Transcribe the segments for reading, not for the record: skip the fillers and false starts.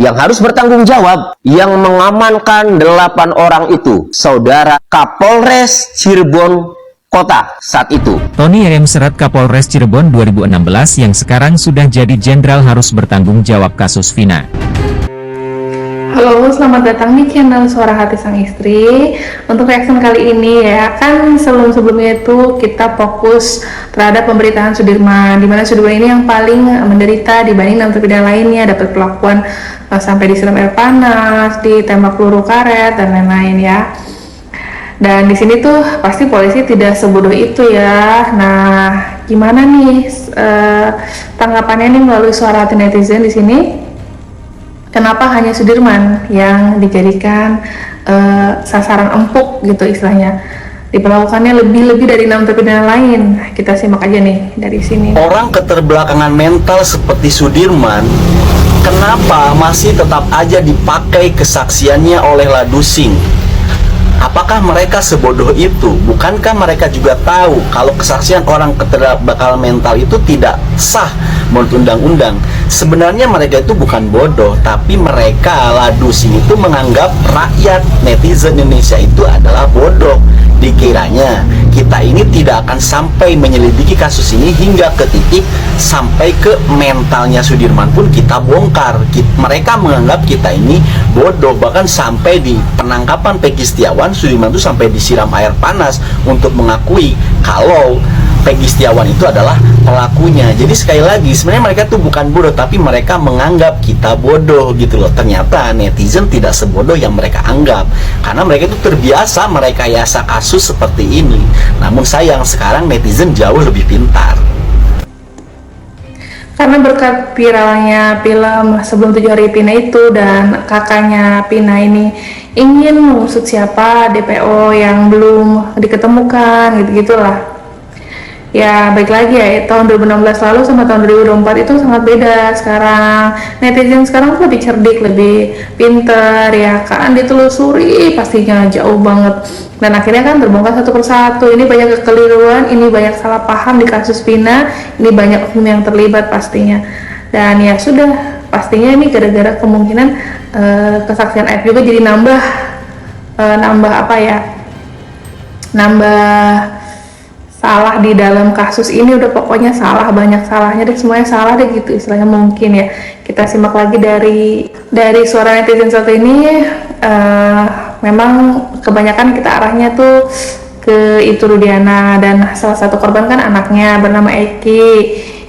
yang harus bertanggung jawab. Yang mengamankan 8 orang itu Saudara Kapolres Cirebon Kota saat itu. Tony RM Serat Kapolres Cirebon 2016 yang sekarang sudah jadi jenderal harus bertanggung jawab kasus Vina. Halo, selamat datang di channel Suara Hati Sang Istri. Untuk reaction kali ini ya, kan sebelum-sebelumnya itu kita fokus terhadap pemberitaan Sudirman, di mana Sudirman ini yang paling menderita dibanding 6 terpidana lainnya, dapat perlakuan sampai disiram air panas, ditembak peluru karet dan lain-lain ya. Dan di sini tuh pasti polisi tidak sebodoh itu ya. Nah, gimana nih tanggapannya nih melalui suara hati netizen di sini? Kenapa hanya Sudirman yang dijadikan sasaran empuk gitu istilahnya? Diperlakukannya lebih dari 6 terpidana lain. Kita simak aja nih dari sini. Orang keterbelakangan mental seperti Sudirman, kenapa masih tetap aja dipakai kesaksiannya oleh Ladusing? Apakah mereka sebodoh itu? Bukankah mereka juga tahu kalau kesaksian orang keterbelakangan mental itu tidak sah menurut undang-undang? Sebenarnya mereka itu bukan bodoh, tapi mereka Ladusing itu menganggap rakyat netizen Indonesia itu adalah bodoh. Dikiranya kita ini tidak akan sampai menyelidiki kasus ini hingga ke titik sampai ke mentalnya Sudirman pun kita bongkar. Mereka menganggap kita ini bodoh, bahkan sampai di penangkapan Peggy Setiawan, Sudirman itu sampai disiram air panas untuk mengakui kalau Peggy Setiawan itu adalah pelakunya. Jadi sekali lagi, sebenarnya mereka tuh bukan bodoh, tapi mereka menganggap kita bodoh gitu loh. Ternyata netizen tidak sebodoh yang mereka anggap, karena mereka itu terbiasa merekayasa kasus seperti ini. Namun sayang, sekarang netizen jauh lebih pintar. Karena berkat viralnya film Sebelum 7 Hari Pina itu, dan kakaknya Pina ini ingin mengusut siapa DPO yang belum diketemukan gitu-gitulah. Ya baik lagi ya, tahun 2016 lalu sama tahun 2024 itu sangat beda. Sekarang netizen sekarang tuh lebih cerdik, lebih pinter ya kan, ditelusuri pastinya jauh banget, dan akhirnya kan terbongkar satu persatu. Ini banyak kekeliruan, ini banyak salah paham di kasus Vina, ini banyak oknum yang terlibat pastinya. Dan ya sudah, pastinya ini gara-gara kemungkinan kesaksian F juga jadi nambah salah di dalam kasus ini. Udah pokoknya salah, banyak salahnya deh, semuanya salah deh gitu istilahnya mungkin ya. Kita simak lagi dari suara netizen satu ini. Memang kebanyakan kita arahnya tuh ke itu Rudiana, dan salah satu korban kan anaknya bernama Eki.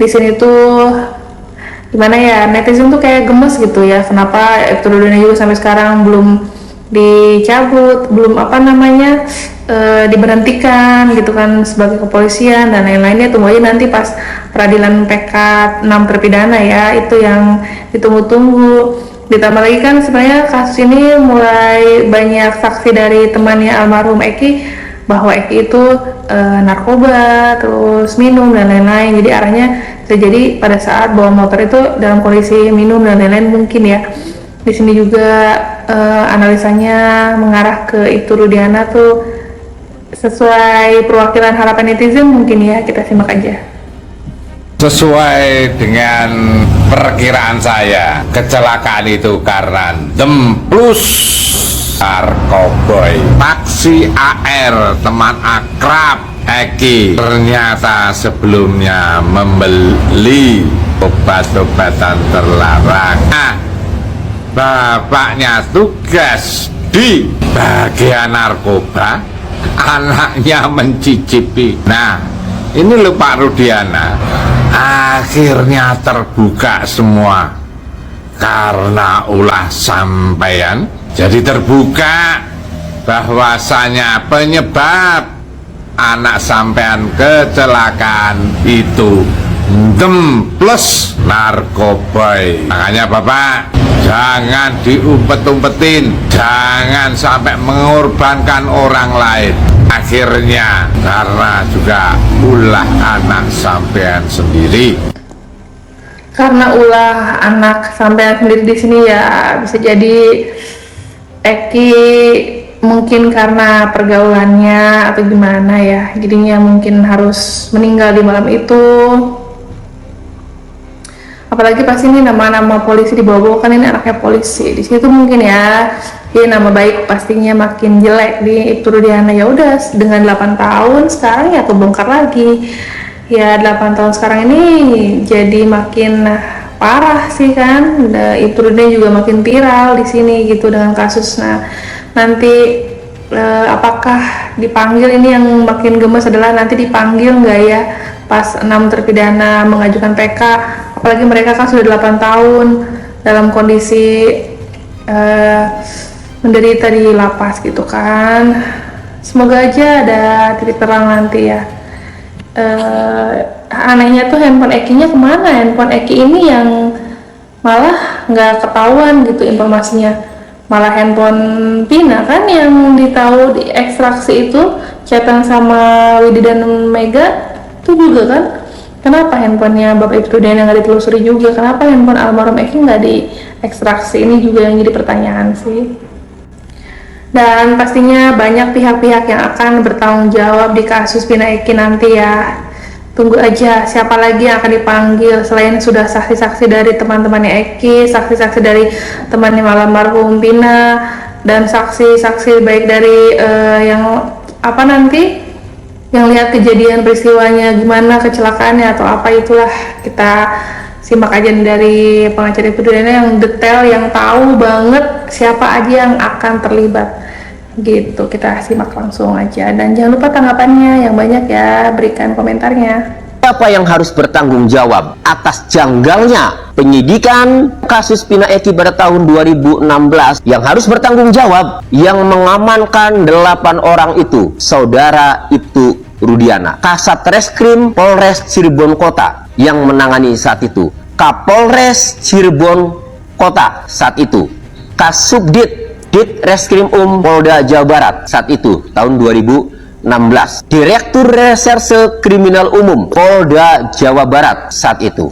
Di sini tuh gimana ya, netizen tuh kayak gemes gitu ya, kenapa itu Rudiana juga sampai sekarang belum dicabut, belum diberhentikan gitu kan sebagai kepolisian dan lain-lainnya. Tunggu aja nanti pas peradilan PK 6 terpidana ya, itu yang ditunggu-tunggu. Ditambah lagi kan sebenarnya kasus ini mulai banyak saksi dari temannya almarhum Eki bahwa Eki itu narkoba, terus minum dan lain-lain. Jadi arahnya terjadi pada saat bawa motor itu dalam kondisi minum dan lain-lain mungkin ya. Di sini juga analisanya mengarah ke itu Rudiana tuh sesuai perwakilan harapan netizen mungkin ya. Kita simak aja. Sesuai dengan perkiraan saya, kecelakaan itu karena demplus narkoboy. Taksi AR, teman akrab Eki, ternyata sebelumnya membeli obat-obatan terlarang. Nah, bapaknya tugas di bagian narkoba, anaknya mencicipi. Nah, ini lho Pak Rudiana, akhirnya terbuka semua karena ulah sampean. Jadi terbuka bahwasanya penyebab anak sampean kecelakaan itu plus narkoba. Makanya Bapak jangan diumpet-umpetin, jangan sampai mengorbankan orang lain. Akhirnya karena juga ulah anak sampean sendiri. Karena ulah anak sampean sendiri di sini ya, bisa jadi Eki mungkin karena pergaulannya atau gimana ya, jadinya mungkin harus meninggal di malam itu. apalagi pasti ini nama-nama polisi dibawa-bawa, kan ini anaknya polisi. Di situ mungkin ya, nama baik pastinya makin jelek di Ibtu Rudiana. Ya udah, dengan 8 tahun sekarang ya kebongkar lagi. Ya 8 tahun sekarang ini jadi makin parah sih kan. Ibtu Rudiana juga makin viral di sini gitu dengan kasus. Nah, nanti apakah dipanggil, ini yang makin gemes adalah nanti dipanggil nggak ya pas 6 terpidana mengajukan PK, apalagi mereka kan sudah 8 tahun dalam kondisi menderita di lapas gitu kan. Semoga aja ada titik terang nanti ya. Anehnya tuh handphone Eki-nya kemana? Handphone Eki ini yang malah nggak ketahuan gitu informasinya, malah handphone Pina kan yang ditahu diekstraksi itu, chatan sama Widi dan Mega itu juga kan. Kenapa handphonenya Bapak Ibtu Rudiana nggak ditelusuri juga? Kenapa handphone almarhum Eki nggak diekstraksi? Ini juga yang jadi pertanyaan sih. Dan pastinya banyak pihak-pihak yang akan bertanggung jawab di kasus Pina Eki nanti ya. Tunggu aja siapa lagi yang akan dipanggil selain sudah saksi-saksi dari teman-temannya Eki, saksi-saksi dari temannya almarhum Pina, dan saksi-saksi baik dari yang apa nanti yang lihat kejadian peristiwanya gimana, kecelakaannya atau apa, itulah kita simak aja dari pengacara Ibtu Rudiana yang detail, yang tahu banget siapa aja yang akan terlibat gitu. Kita simak langsung aja, dan jangan lupa tanggapannya yang banyak ya, berikan komentarnya. Siapa yang harus bertanggung jawab atas janggalnya penyidikan kasus Pina Eki pada tahun 2016? Yang harus bertanggung jawab yang mengamankan 8 orang itu, Saudara Ibtu Rudiana. Kasat Reskrim Polres Cirebon Kota yang menangani saat itu, Kapolres Cirebon Kota saat itu, Kasubdit Reskrim Polda Jawa Barat saat itu tahun 2016, Direktur Reserse Kriminal Umum Polda Jawa Barat saat itu,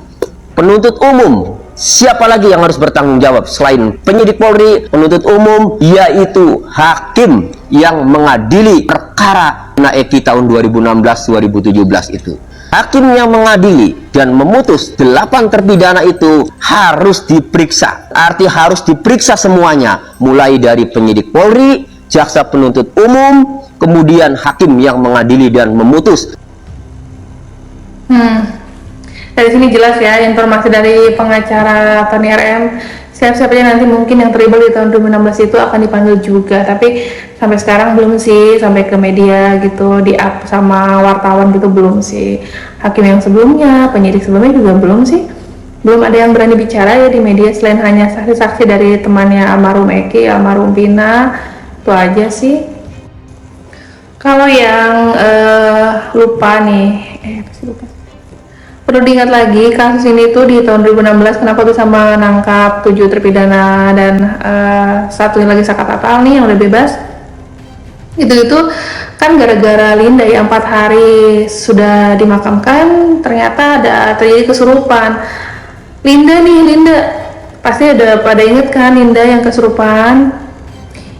penuntut umum. Siapa lagi yang harus bertanggung jawab selain penyidik Polri, penuntut umum, yaitu hakim yang mengadili perkara Pina Eki tahun 2016-2017 itu. Hakim yang mengadili dan memutus 8 terpidana itu harus diperiksa. Arti harus diperiksa semuanya, mulai dari penyidik Polri, jaksa penuntut umum, kemudian hakim yang mengadili dan memutus. Dari sini jelas ya informasi dari pengacara Tony RM, siap-siap aja nanti mungkin yang terlibat di tahun 2016 itu akan dipanggil juga, tapi sampai sekarang belum sih, sampai ke media gitu, di up sama wartawan gitu belum sih. Hakim yang sebelumnya, penyidik sebelumnya juga belum sih, belum ada yang berani bicara ya di media selain hanya saksi-saksi dari temannya almarhum Eki, almarhum Pina, itu aja sih. Kalau yang lupa nih, perlu diingat lagi, kasus ini tuh di tahun 2016 kenapa bisa menangkap 7 terpidana dan satu lagi Saka Tatal nih yang udah bebas. Itu kan gara-gara Linda ya, 4 hari sudah dimakamkan ternyata ada terjadi kesurupan. Linda pasti ada pada inget kan Linda yang kesurupan.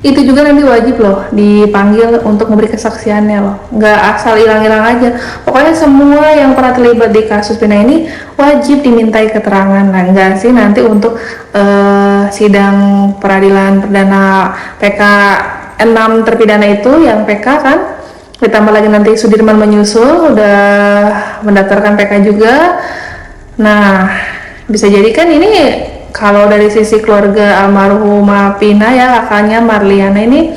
Itu juga nanti wajib loh dipanggil untuk memberi kesaksiannya loh, nggak asal hilang-hilang aja. Pokoknya semua yang pernah terlibat di kasus Pina ini wajib dimintai keterangan. Nah, enggak sih nanti untuk sidang peradilan perdana PK 6 terpidana itu yang PK kan, ditambah lagi nanti Sudirman menyusul udah mendaftarkan PK juga. Nah, bisa jadi kan ini kalau dari sisi keluarga almarhumah Pina ya, kakaknya Marliana ini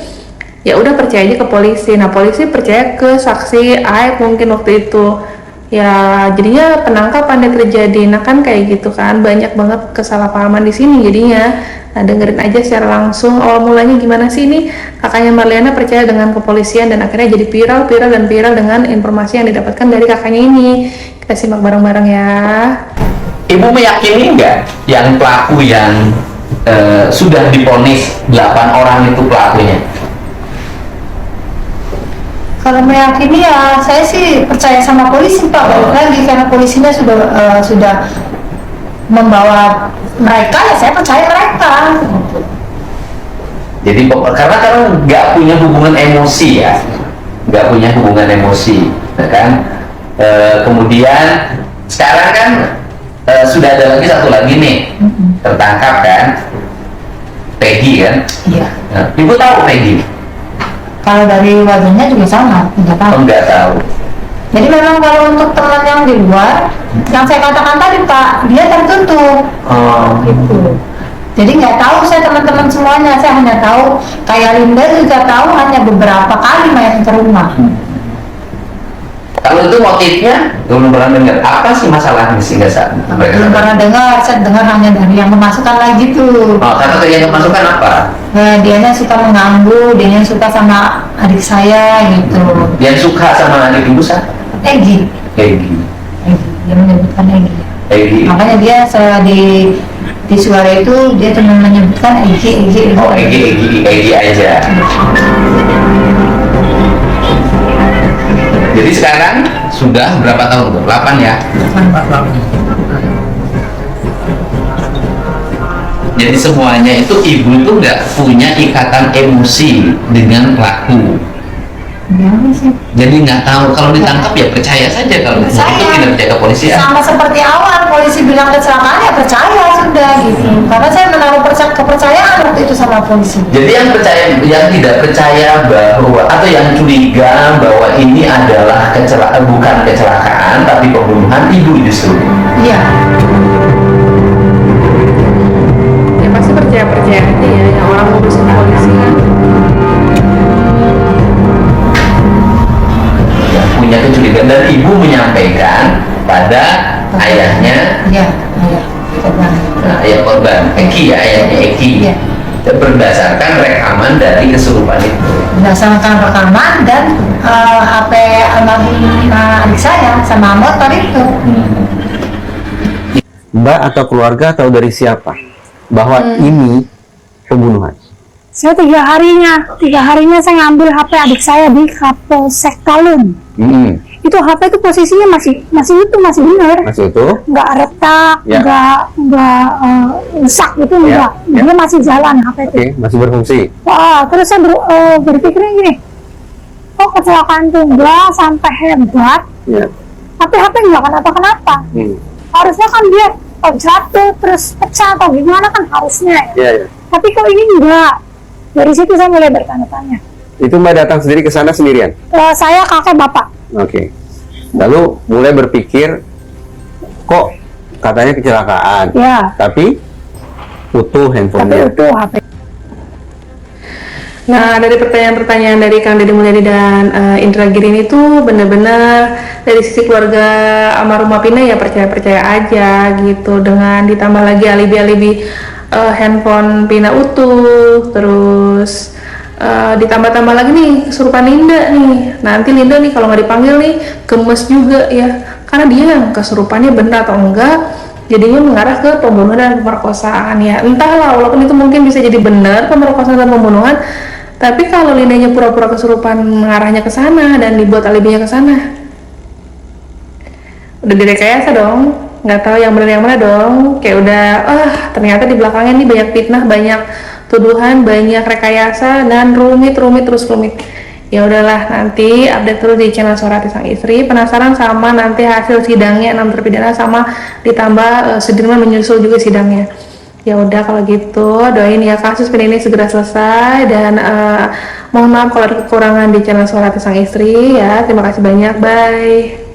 ya udah percaya aja ke polisi. Nah, polisi percaya ke saksi Aep mungkin waktu itu ya, jadinya penangkapan yang terjadi. Nah kan kayak gitu kan, banyak banget kesalahpahaman di sini jadinya. Nah, dengerin aja secara langsung awal mulanya gimana sih ini kakaknya Marliana percaya dengan kepolisian dan akhirnya jadi viral dengan informasi yang didapatkan dari kakaknya ini. Kita simak bareng-bareng ya. Ibu meyakini nggak yang pelaku yang sudah divonis 8 orang itu pelakunya? Kalau meyakini ya saya sih percaya sama polisi Pak, balik lagi karena polisinya sudah membawa mereka, ya saya percaya mereka. Jadi karena nggak punya hubungan emosi ya, nggak punya hubungan emosi, ya kan? Kemudian sekarang kan sudah ada lagi satu lagi nih tertangkap kan, Peggy kan. Iya. Nah, ibu tahu Peggy? Kalau dari wajahnya juga sama, nggak tahu. Oh, nggak tahu. Jadi memang kalau untuk teman yang di luar, yang saya katakan tadi Pak, dia tertutup. Gitu. Jadi nggak tahu saya teman-teman semuanya, saya hanya tahu kayak Linda juga tahu hanya beberapa kali main ke rumah. Kalau itu motifnya belum pernah dengar. Apa sih masalahnya sehingga saat mereka Belum pernah dengar, saya dengar hanya dari yang memasukkan lagi tuh. Oh, kata yang kemasukan apa? Nah, dianya suka mengganggu, dianya suka sama adik saya gitu. Yang suka sama adik ibu saya? Egi, Peggy. dia menyebutkan Egi. Peggy. Makanya dia di suara itu dia cuma menyebutkan Egi. Oh, Egi aja. Jadi sekarang sudah berapa tahun tuh? 8 ya? Jadi semuanya itu ibu itu nggak punya ikatan emosi dengan pelaku. Jadi nggak tahu, kalau ditangkap ya percaya saja, kalau itu kinerja kepolisian. Sama seperti awal polisi bilang kecelakaan ya percaya sudah gitu. Karena saya menaruh kepercayaan waktu itu sama polisi. Jadi yang percaya, yang tidak percaya bahwa atau yang curiga bahwa ini adalah bukan kecelakaan tapi pembunuhan, ibu justru. Iya. Ya pasti percaya aja ya yang orang ngurusin polisi kan. Yang punya kecurigaan, dan ibu menyampaikan pada ayahnya. Iya, iya. Nah, ayah korban, Eki ya, ayahnya Eki. Iya. Berdasarkan rekaman dari kesurupan itu. Berdasarkan rekaman dan HP almarhum adik saya sama motor itu. Mbak atau keluarga tahu dari siapa bahwa ini pembunuhan? Saya 3 harinya saya ngambil HP adik saya di Kapolsek Talun. Itu HP itu posisinya masih benar, Masih itu? nggak retak, Ya. nggak rusak gitu, enggak. Ya. Dia masih jalan HP itu. Oke, masih berfungsi. Wah, terus saya berpikirnya gini, kok kecelakaan tunggal sampai hebat, Ya. tapi HP nggak kenapa-kenapa. Harusnya kan dia jatuh terus pecah atau gimana kan harusnya ya. Ya, ya. Tapi kok ini enggak. Dari situ saya mulai bertanya-tanya. Itu Mbak datang sendiri ke sana sendirian? Saya kakek bapak. Oke. Lalu mulai berpikir, kok katanya kecelakaan, Ya. tapi utuh Tapi handphonenya. itu HP. Nah, dari pertanyaan-pertanyaan dari Kang Deddy Mulyadi dan Indra Girini itu benar-benar dari sisi keluarga almarhumah Pina ya percaya-percaya aja gitu, dengan ditambah lagi alibi-alibi handphone Pina utuh, terus ditambah-tambah lagi nih kesurupan Linda nih. Nanti Linda nih kalau nggak dipanggil nih gemes juga ya, karena dia yang kesurupannya benar atau enggak, jadinya mengarah ke pembunuhan dan pemerkosaan ya. Entahlah, walaupun itu mungkin bisa jadi benar pemerkosaan dan pembunuhan, tapi kalau Lindanya pura-pura kesurupan mengarahnya ke sana dan dibuat alibinya ke sana, udah direkayasa dong, nggak tahu yang benar yang mana dong. Kayak udah, ternyata di belakangnya nih banyak fitnah, banyak tuduhan, banyak rekayasa, dan rumit terus rumit. Ya udahlah, nanti update terus di channel Suara Hati Sang Istri. Penasaran sama nanti hasil sidangnya 6 terpidana sama ditambah Sudirman menyusul juga sidangnya. Ya udah kalau gitu doain ya kasus Pina ini segera selesai, dan mohon maaf kalau ada kekurangan di channel Suara Hati Sang Istri ya. Terima kasih banyak, bye.